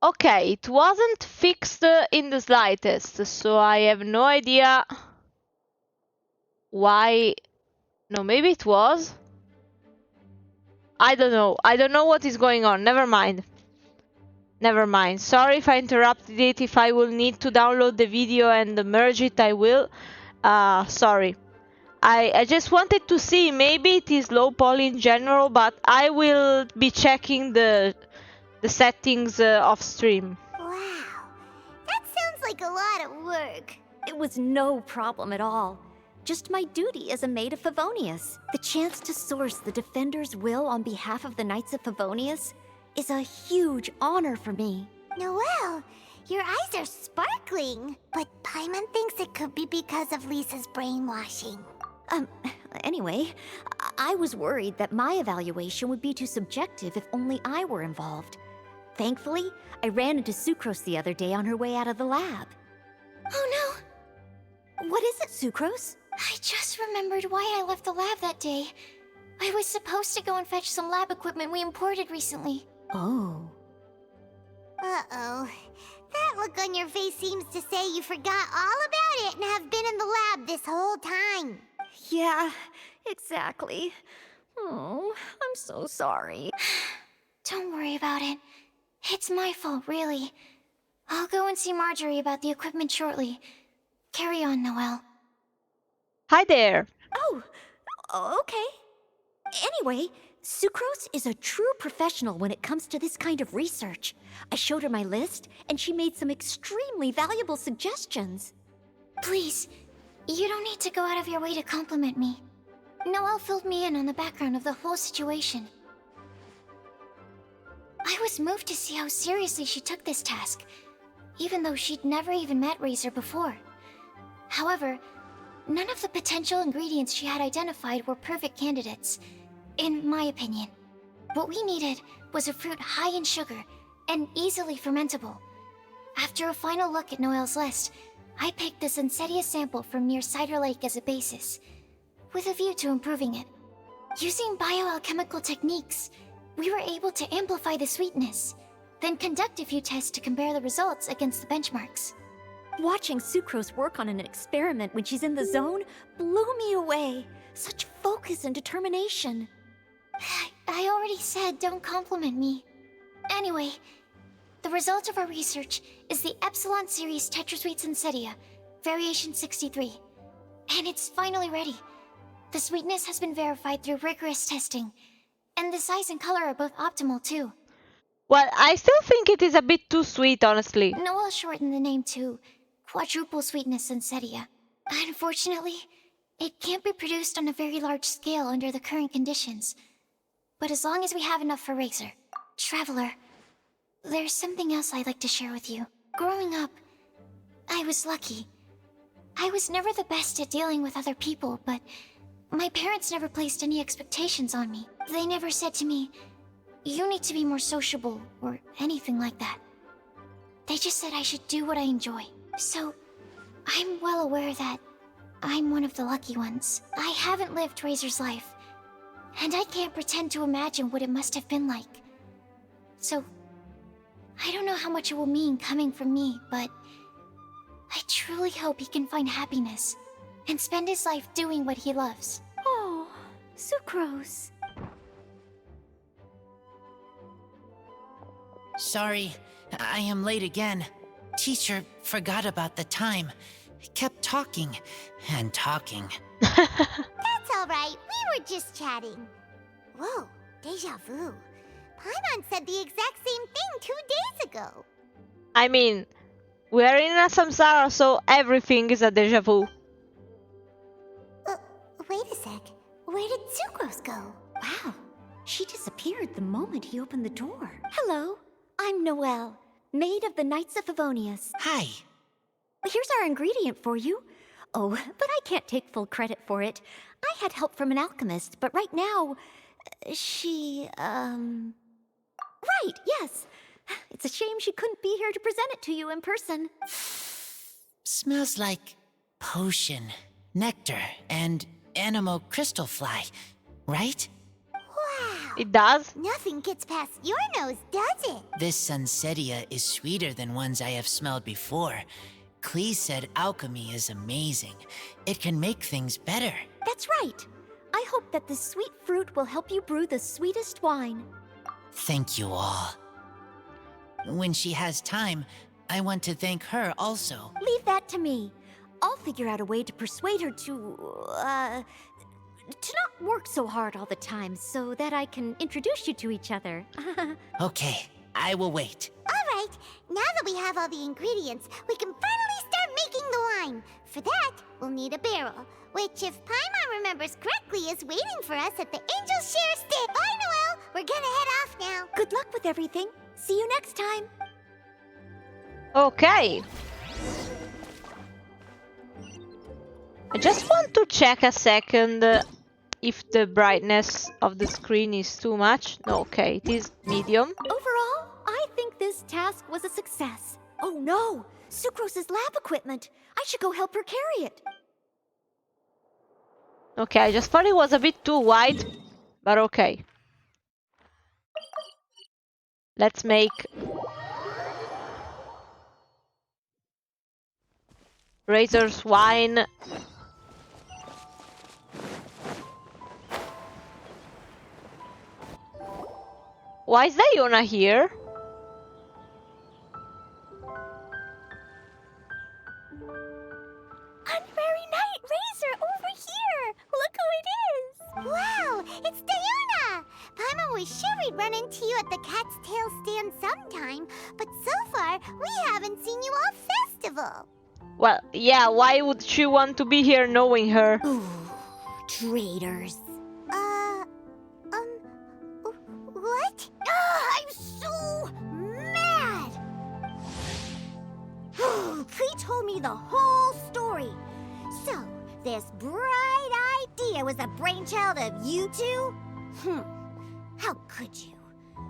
Okay, it wasn't fixed in the slightest, so I have no idea why. No, maybe it was. I don't know. I don't know what is going on. Never mind. Never mind. Sorry if I interrupted it. If I will need to download the video and merge it, I will. Sorry. I just wanted to see. Maybe it is low poly in general, but I will be checking the settings off stream. Wow, that sounds like a lot of work. It was no problem at all. Just my duty as a maid of Favonius. The chance to source the Defender's will on behalf of the Knights of Favonius is a huge honor for me. Noelle, your eyes are sparkling. But Paimon thinks it could be because of Lisa's brainwashing. Anyway, I was worried that my evaluation would be too subjective if only I were involved. Thankfully, I ran into Sucrose the other day on her way out of the lab. Oh no! What is it, Sucrose? I just remembered why I left the lab that day. I was supposed to go and fetch some lab equipment we imported recently. Oh. Uh-oh. That look on your face seems to say you forgot all about it and have been in the lab this whole time. Yeah, exactly. Oh, I'm so sorry. Don't worry about it. It's my fault, really. I'll go and see Marjorie about the equipment shortly. Carry on, Noelle. Hi there. Oh, okay. Anyway, Sucrose is a true professional when it comes to this kind of research. I showed her my list, and she made some extremely valuable suggestions. Please, you don't need to go out of your way to compliment me. Noelle filled me in on the background of the whole situation. I was moved to see how seriously she took this task, even though she'd never even met Razor before. However, none of the potential ingredients she had identified were perfect candidates, in my opinion. What we needed was a fruit high in sugar and easily fermentable. After a final look at Noelle's list, I picked the Sensetia sample from near Cider Lake as a basis, with a view to improving it. Using bioalchemical techniques, we were able to amplify the sweetness, then conduct a few tests to compare the results against the benchmarks. Watching Sucrose work on an experiment when she's in the zone blew me away. Such focus and determination. I already said don't compliment me. Anyway, the result of our research is the Epsilon Series Tetrasweet Sensetia, Variation 63. And it's finally ready. The sweetness has been verified through rigorous testing, and the size and color are both optimal too. Well, I still think it is a bit too sweet, honestly. Noelle shortened the name to Quadruple Sweetness Sensetia. Unfortunately, it can't be produced on a very large scale under the current conditions. But as long as we have enough for Razor. Traveler, there's something else I'd like to share with you. Growing up, I was lucky. I was never the best at dealing with other people, but my parents never placed any expectations on me. They never said to me, "You need to be more sociable," or anything like that. They just said I should do what I enjoy. So, I'm well aware that I'm one of the lucky ones. I haven't lived Razor's life, and I can't pretend to imagine what it must have been like. So, I don't know how much it will mean coming from me, but I truly hope he can find happiness and spend his life doing what he loves. Oh, Sucrose. Sorry, I am late again. Teacher forgot about the time. Kept talking and talking. That's alright, we were just chatting. Whoa, deja vu. Paimon said the exact same thing 2 days ago. I mean, we're in a samsara, so everything is a deja vu. Wait a sec. Where did Sucrose go? Wow, she disappeared the moment he opened the door. Hello, I'm Noelle, maid of the Knights of Favonius. Hi. Here's our ingredient for you. Oh, but I can't take full credit for it. I had help from an alchemist, but right now, she, Right, yes. It's a shame she couldn't be here to present it to you in person. Smells like potion, nectar, and anemo crystal fly, right? Wow, It does? Nothing gets past your nose, does it? This Sunsetia is sweeter than ones I have smelled before. Clee said alchemy is amazing. It can make things better. That's right. I hope that this sweet fruit will help you brew the sweetest wine. Thank you all. When she has time, I want to thank her also. Leave that to me. I'll figure out a way to persuade her to not work so hard all the time so that I can introduce you to each other. Okay, I will wait. All right, now that we have all the ingredients, we can finally start making the wine. For that, we'll need a barrel, which, if Paimon remembers correctly, is waiting for us at the Angel Share Stick. Bye, Noelle. We're gonna head off now. Good luck with everything. See you next time. Okay. I just want to check a second if the brightness of the screen is too much. No, okay, it is medium. Overall, I think this task was a success. Oh no! Sucrose's lab equipment! I should go help her carry it. Okay, I just thought it was a bit too wide, but okay. Let's make Razor's wine. Why is Diona here? Honorary Knight Razor over here. Look who it is. Wow, it's Diona. Paimon was sure we'd run into you at the Cat's Tail stand sometime, but so far we haven't seen you all festival. Well, yeah, why would she want to be here knowing her? Ooh, traitors. What? I'm so mad! Clee told me the whole story. So, this bright idea was the brainchild of you two? How could you?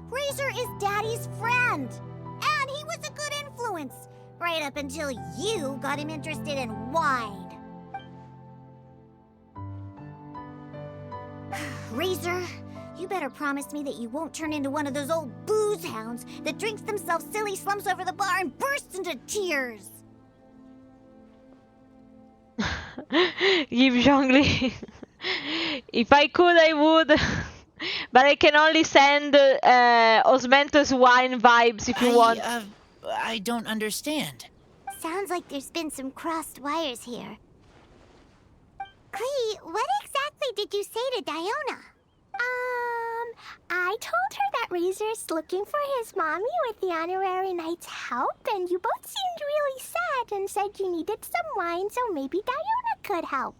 Razor is Daddy's friend, and he was a good influence, right up until you got him interested in wine. Razor, you better promise me that you won't turn into one of those old booze hounds that drinks themselves silly, slumps over the bar, and bursts into tears. Give Zhongli. If I could, I would. But I can only send Osmanthus wine vibes if you want. I don't understand. Sounds like there's been some crossed wires here. Clee, what exactly did you say to Diona? I told her that Razor's looking for his mommy with the Honorary Knight's help, and you both seemed really sad and said you needed some wine, so maybe Diona could help.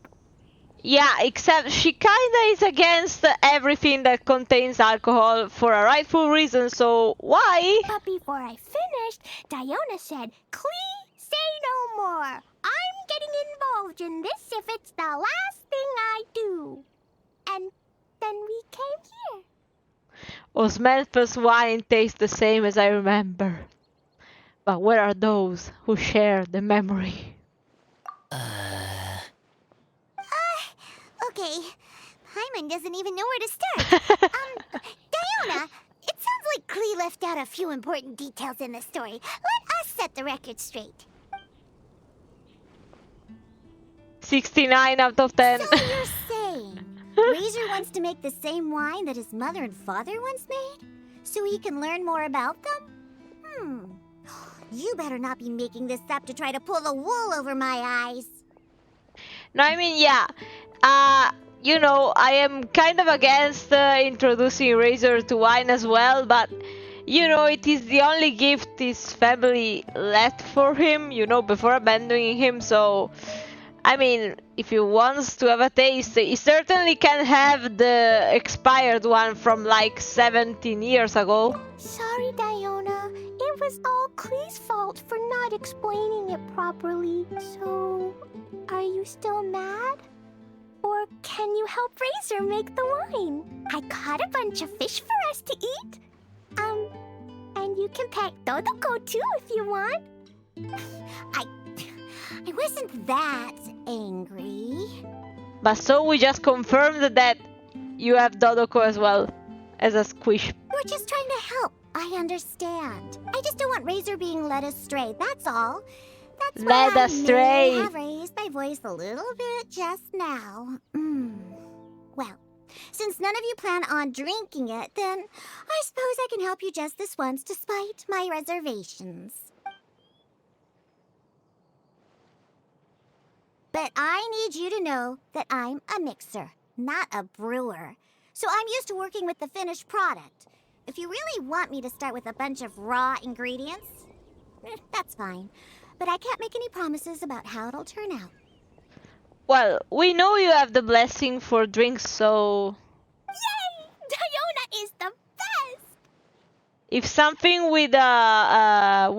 Yeah, except she kinda is against everything that contains alcohol for a rightful reason, so why? But before I finished, Diona said, Clee, say no more. I'm getting involved in this if it's the last thing I do. And then we came here. Osmanthus wine tastes the same as I remember. But where are those who share the memory? Okay, Paimon doesn't even know where to start. Diona, it sounds like Clee left out a few important details in the story. Let us set the record straight. 69 out of 10. So you're saying Razor wants to make the same wine that his mother and father once made? So he can learn more about them? You better not be making this up to try to pull the wool over my eyes. No, I mean, yeah. You know, I am kind of against introducing Razor to wine as well, but, you know, it is the only gift his family left for him, you know, before abandoning him, so... I mean, if he wants to have a taste, he certainly can have the expired one from like 17 years ago. Sorry, Diona. It was all Clee's fault for not explaining it properly. So, are you still mad? Or can you help Razor make the wine? I caught a bunch of fish for us to eat. And you can pet Dodoko too if you want. I wasn't that angry. But so we just confirmed that you have Dodoko as well. as a squish. We're just trying to help. I understand. I just don't want Razor being led astray, that's all. That's why Led I astray. may have raised my voice a little bit just now. Well, since none of you plan on drinking it, then I suppose I can help you just this once despite my reservations. But I need you to know that I'm a mixer, not a brewer. So I'm used to working with the finished product. If you really want me to start with a bunch of raw ingredients, that's fine. But I can't make any promises about how it'll turn out. Well, we know you have the blessing for drinks, so Yay! Diona is the best! if something with a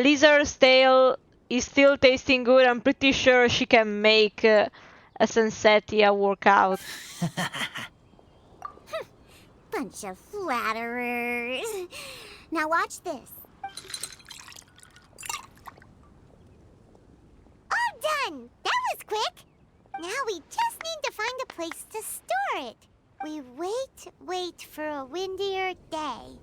lizard's tail is still tasting good, I'm pretty sure she can make a Sensetia work out. Bunch of flatterers. Now watch this. All done! That was quick! Now we just need to find a place to store it. We wait for a windier day.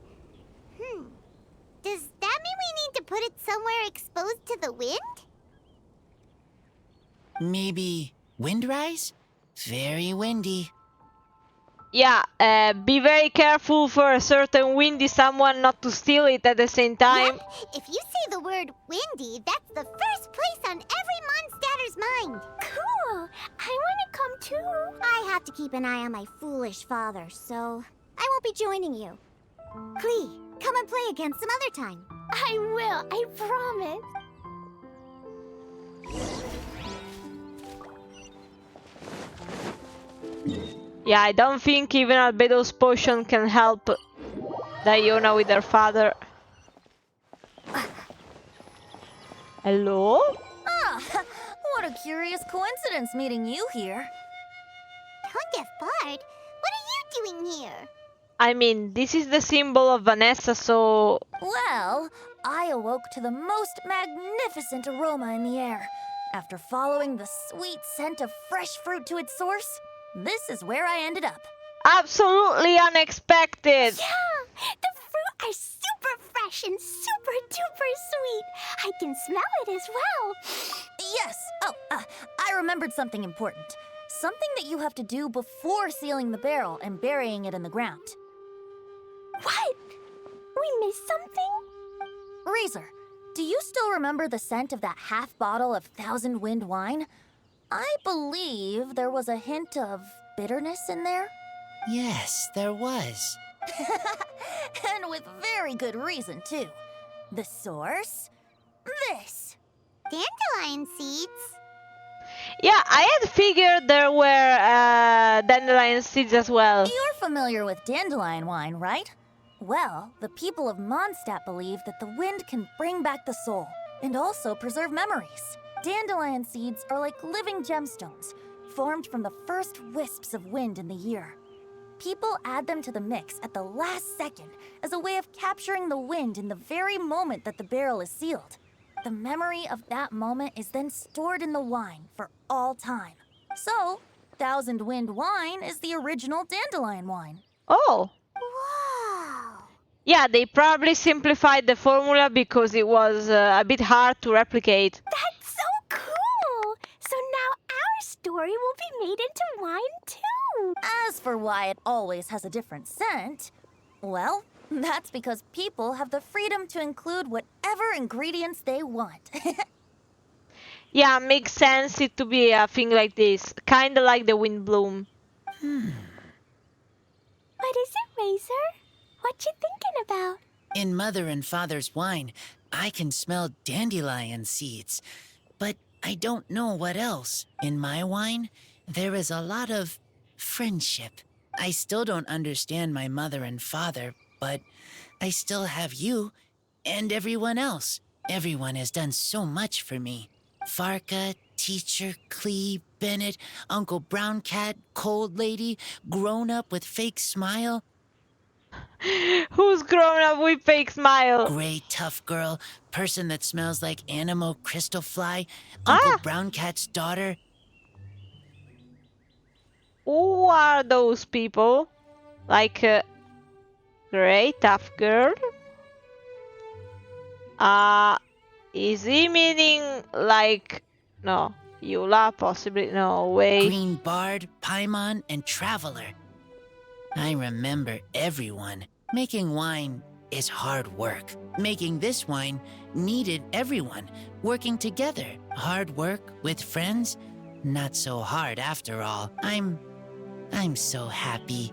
Does that mean we need to put it somewhere exposed to the wind? Maybe Windrise? Very windy. Yeah, be very careful for a certain windy someone not to steal it at the same time. Yep. If you say the word windy, that's the first place on every Mondstatter's mind. Cool. I want to come too. I have to keep an eye on my foolish father, so I won't be joining you. Klee, come and play again some other time. I will, I promise. Yeah, I don't think even Albedo's potion can help Diona with her father. Hello? Ah, what a curious coincidence meeting you here. Tongue Bard, what are you doing here? I mean, this is the symbol of Vanessa, so... Well, I awoke to the most magnificent aroma in the air. After following the sweet scent of fresh fruit to its source, this is where I ended up. Absolutely unexpected! Yeah, the fruit are super fresh and super duper sweet. I can smell it as well. Yes. Oh, I remembered something important. Something that you have to do before sealing the barrel and burying it in the ground. What? We missed something? Razor, do you still remember the scent of that half bottle of Thousand Wind wine? I believe there was a hint of bitterness in there. Yes, there was. And with very good reason, too. The source? This. Dandelion seeds. Yeah, I had figured there were dandelion seeds as well. You're familiar with dandelion wine, right? Well, the people of Mondstadt believe that the wind can bring back the soul and also preserve memories. Dandelion seeds are like living gemstones, formed from the first wisps of wind in the year. People add them to the mix at the last second as a way of capturing the wind in the very moment that the barrel is sealed. The memory of that moment is then stored in the wine for all time. So, Thousand Wind wine is the original dandelion wine. Oh. Wow. Yeah, they probably simplified the formula because it was a bit hard to replicate. That's so cool. So now our story will be made into wine too. As for why it always has a different scent, well, that's because people have the freedom to include whatever ingredients they want. Yeah, makes sense it to be a thing like this. Kinda like the wind bloom. What is it, Razor? What you thinking about? In Mother and Father's wine, I can smell dandelion seeds, but I don't know what else. In my wine, there is a lot of friendship. I still don't understand my mother and father, but I still have you and everyone else. Everyone has done so much for me. Farka, Teacher, Klee, Bennett, Uncle Brown Cat, Cold Lady, Grown Up with Fake Smile, Who's grown up with fake smile? Gray Tough Girl, Person that smells like Animo Crystal Fly, Uncle Brown Cat's daughter. Who are those people? Like, great, tough girl. Is he meaning like... No. Eula, possibly. No way. Green Bard, Paimon, and Traveler. I remember everyone. Making wine is hard work. Making this wine needed everyone, working together. Hard work with friends? Not so hard after all. I'm so happy.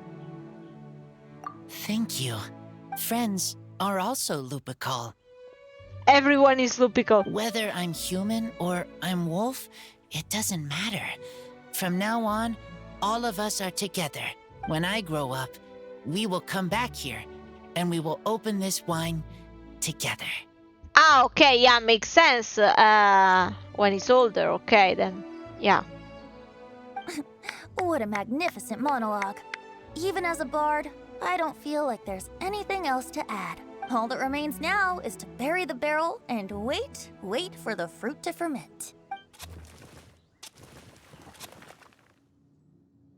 Thank you. Friends are also Lupical. Everyone is Lupical. Whether I'm human or I'm wolf, it doesn't matter. From now on, all of us are together. When I grow up, we will come back here, and we will open this wine together. Ah, okay, yeah, makes sense. When he's older, okay, then, yeah. What a magnificent monologue. Even as a bard, I don't feel like there's anything else to add. All that remains now is to bury the barrel and wait for the fruit to ferment.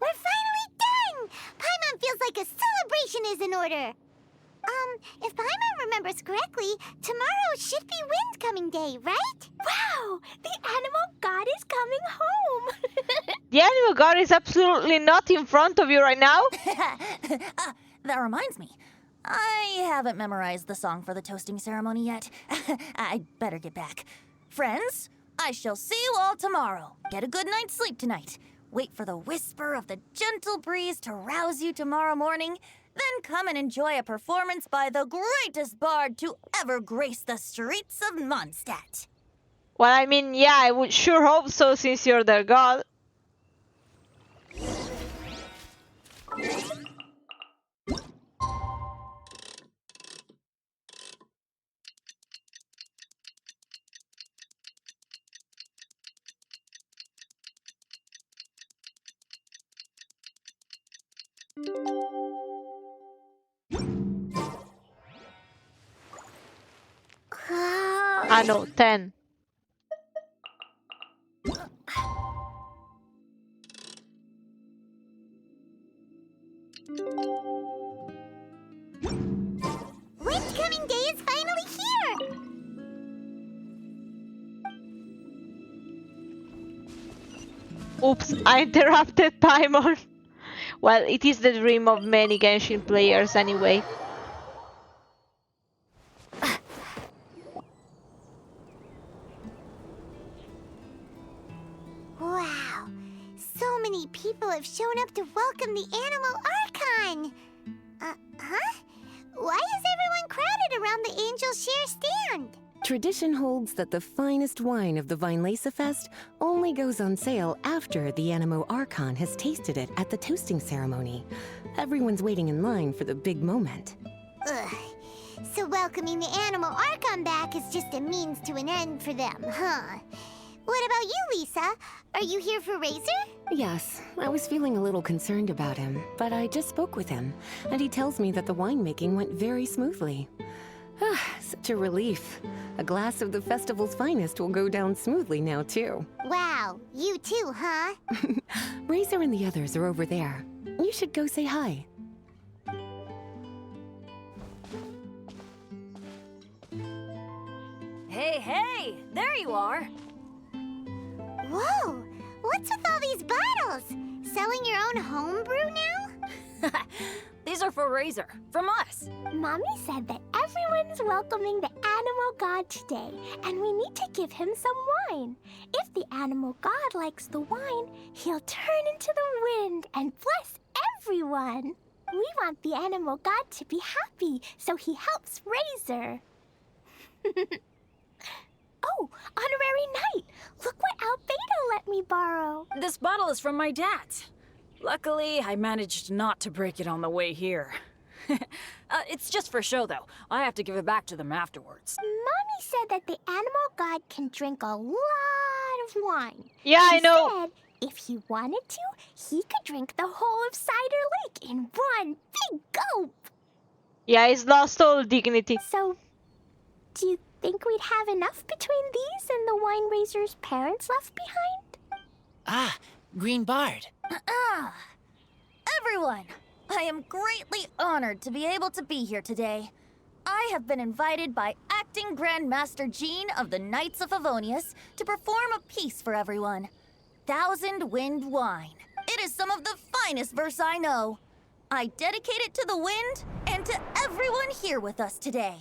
We're finally done! Paimon feels like a celebration is in order. If Paimon remembers correctly, tomorrow should be Wind Coming Day, right? Wow! The animal god is coming home! The animal god is absolutely not in front of you right now. That reminds me. I haven't memorized the song for the toasting ceremony yet. I'd better get back. Friends, I shall see you all tomorrow. Get a good night's sleep tonight. Wait for the whisper of the gentle breeze to rouse you tomorrow morning. Then come and enjoy a performance by the greatest bard to ever grace the streets of Mondstadt. Well, I mean, yeah, I would sure hope so since you're their god. Ah, no, 10. Wind Coming Day is finally here! Oops, I interrupted Paimon. Well, it is the dream of many Genshin players anyway. Wow, so many people have shown up to welcome the Animal Archon! Huh? Why is everyone crowded around the Angel Share stand? Tradition holds that the finest wine of the Vinelasa Fest only goes on sale after the Animo Archon has tasted it at the toasting ceremony. Everyone's waiting in line for the big moment. Ugh. So welcoming the Animal Archon back is just a means to an end for them, huh? What about you, Lisa? Are you here for Razor? Yes, I was feeling a little concerned about him, but I just spoke with him, and he tells me that the winemaking went very smoothly. Such a relief. A glass of the festival's finest will go down smoothly now, too. Wow, you too, huh? Razor and the others are over there. You should go say hi. Hey, there you are. Whoa, what's with all these bottles? Selling your own homebrew now? These are for Razor, from us. Mommy said that everyone's welcoming the animal god today, and we need to give him some wine. If the animal god likes the wine, he'll turn into the wind and bless everyone. We want the animal god to be happy, so he helps Razor. Oh, Honorary Knight! Look what Albedo let me borrow. This bottle is from my dad's. Luckily, I managed not to break it on the way here. It's just for show, though. I have to give it back to them afterwards. Mommy said that the animal god can drink a lot of wine. Yeah, She I know. said if he wanted to, he could drink the whole of Cider Lake in one big gulp. Yeah, he's lost all dignity. So, do you think we'd have enough between these and the wine raiser's parents left behind? Ah, Green Bard. Everyone, I am greatly honored to be able to be here today. I have been invited by Acting Grandmaster Jean of the Knights of Favonius to perform a piece for everyone. Thousand Wind Wine. It is some of the finest verse I know. I dedicate it to the wind and to everyone here with us today.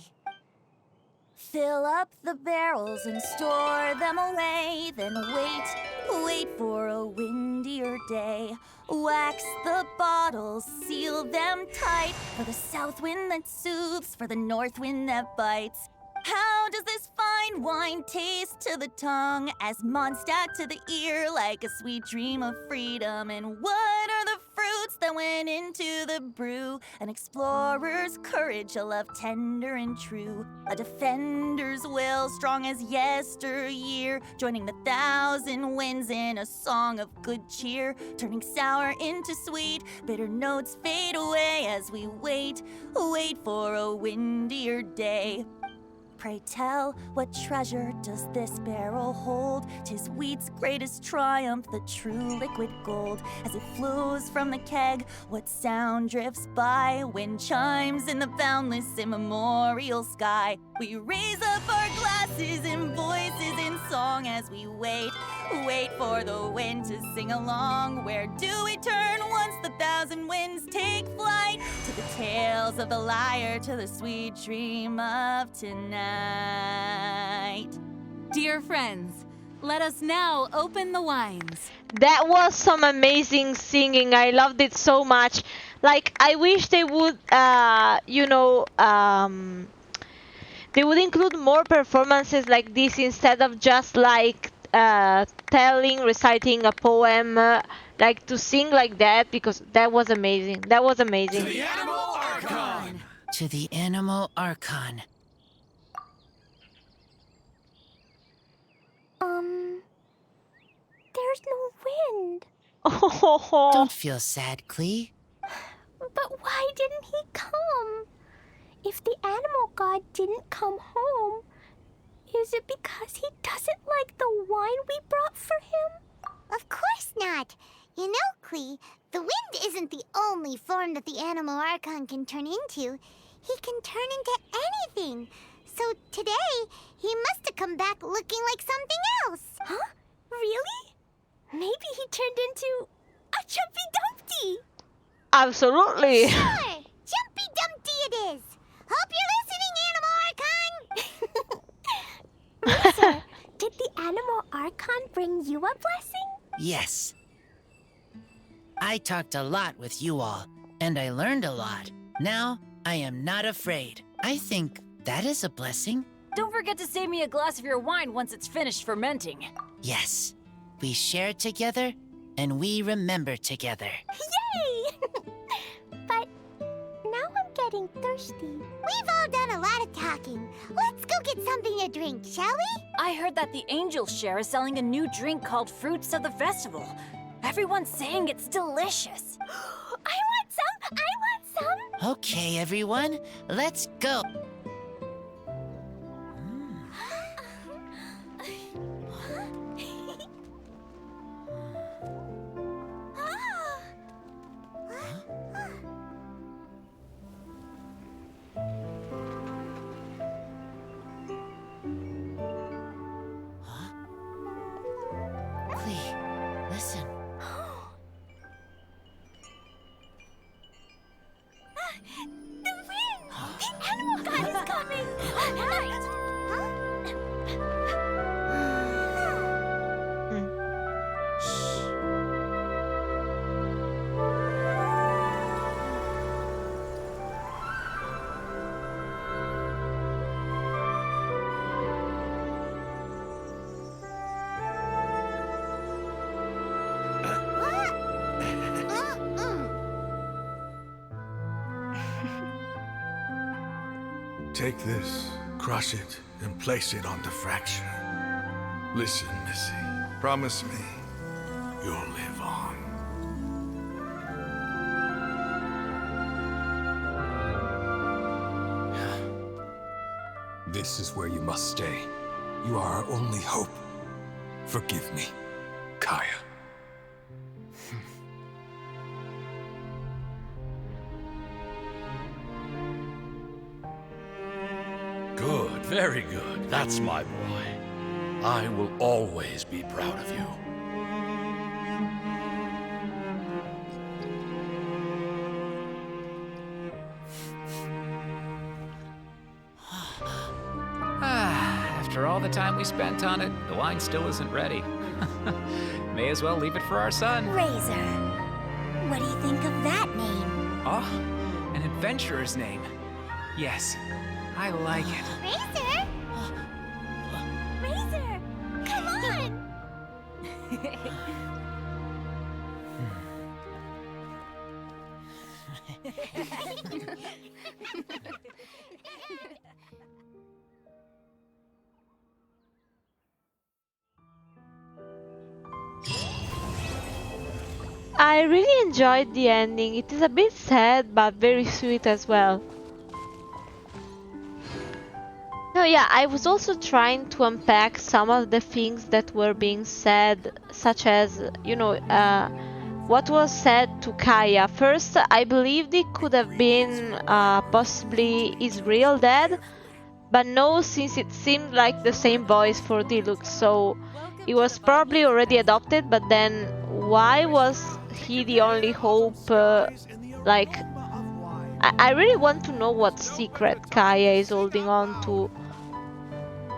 Fill up the barrels and store them away, then wait for a windier day. Wax the bottles, seal them tight, for the south wind that soothes, for the north wind that bites. How does this fine wine taste to the tongue, as Mondstadt to the ear, like a sweet dream of freedom? And what are the fruits that went into the brew? An explorer's courage, a love tender and true, a defender's will, strong as yesteryear, joining the thousand winds in a song of good cheer, turning sour into sweet, bitter notes fade away as we wait for a windier day. Pray tell, what treasure does this barrel hold? 'Tis wheat's greatest triumph, the true liquid gold. As it flows from the keg, what sound drifts by? Wind chimes in the boundless immemorial sky. We raise up our glasses and voices in song as we wait for the wind to sing along. Where do we turn once the thousand winds take flight? To the tales of the lyre, to the sweet dream of tonight. Dear friends, let us now open the wines. That was some amazing singing. I loved it so much. Like, I wish they would, they would include more performances like this instead of just like reciting a poem, like to sing like that, because that was amazing. That was amazing. To the Animal Archon! To the Animal Archon. There's no wind. Oh. Don't feel sad, Klee. But why didn't he come? If the animal god didn't come home, is it because he doesn't like the wine we brought for him? Of course not. You know, Klee, the wind isn't the only form that the Animal Archon can turn into. He can turn into anything. So today, he must have come back looking like something else. Huh? Really? Maybe he turned into a Jumpy Dumpty. Absolutely. Sure, Jumpy Dumpty it is. Hope you're listening, Animal Archon. Racer, did the Animal Archon bring you a blessing? Yes. I talked a lot with you all, and I learned a lot. Now, I am not afraid. I think that is a blessing. Don't forget to save me a glass of your wine once it's finished fermenting. Yes. We share together, and we remember together. Yay! But now I'm getting thirsty. We've all done a lot of talking. Let's go get something to drink, shall we? I heard that the Angel Share is selling a new drink called Fruits of the Festival. Everyone's saying it's delicious. I want some! I want some! Okay, everyone, let's go. Klee, listen. The wind! The animal god is coming! Take this, crush it, and place it on the fracture. Listen, Missy. Promise me you'll live on. This is where you must stay. You are our only hope. Forgive me, Kaya. Very good. That's my boy. I will always be proud of you. After all the time we spent on it, the wine still isn't ready. May as well leave it for our son. Razor. What do you think of that name? Oh, an adventurer's name. Yes, I like it. Razor? Razor! Come on! I really enjoyed the ending. It is a bit sad, but very sweet as well. No, yeah, I was also trying to unpack some of the things that were being said, such as, you know, what was said to Kaya. First, I believed it could have been possibly his real dad, but no, since it seemed like the same voice for Deluxe, so he was probably already adopted, but then why was he the only hope? Like, I really want to know what secret Kaya is holding on to.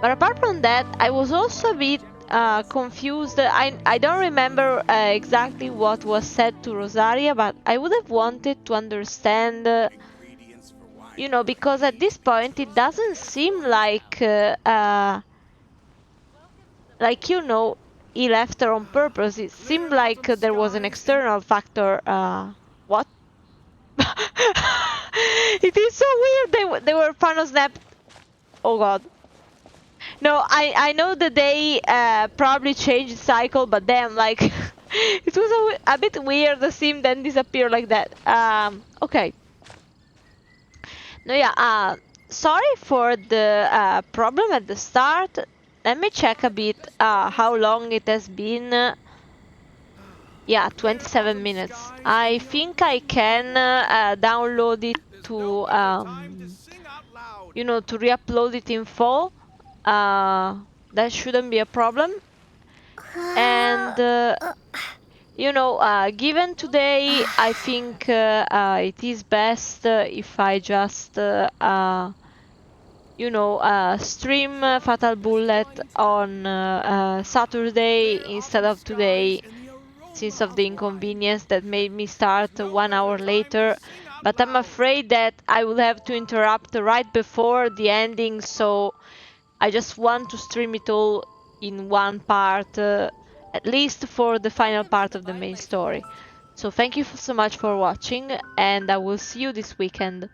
But apart from that, I was also a bit confused. I don't remember exactly what was said to Rosaria, but I would have wanted to understand, you know, because at this point it doesn't seem like, you know, he left her on purpose. It seemed like there was an external factor. What? It is so weird. They were Fano snapped. Oh god. No, I know that they probably changed the cycle, but damn, like, it was a bit weird to see him then disappear like that. Okay. No, yeah, sorry for the problem at the start. Let me check a bit how long it has been. Yeah, 27 minutes. I think I can download it to, you know, to re-upload it in full. That shouldn't be a problem. And you know, given today, I think it is best if I just you know, stream Fatal Bullet on Saturday instead of today, since of the inconvenience that made me start 1 hour later. But I'm afraid that I will have to interrupt right before the ending, so I just want to stream it all in one part, at least for the final part of the main story. So thank you so much for watching, and I will see you this weekend.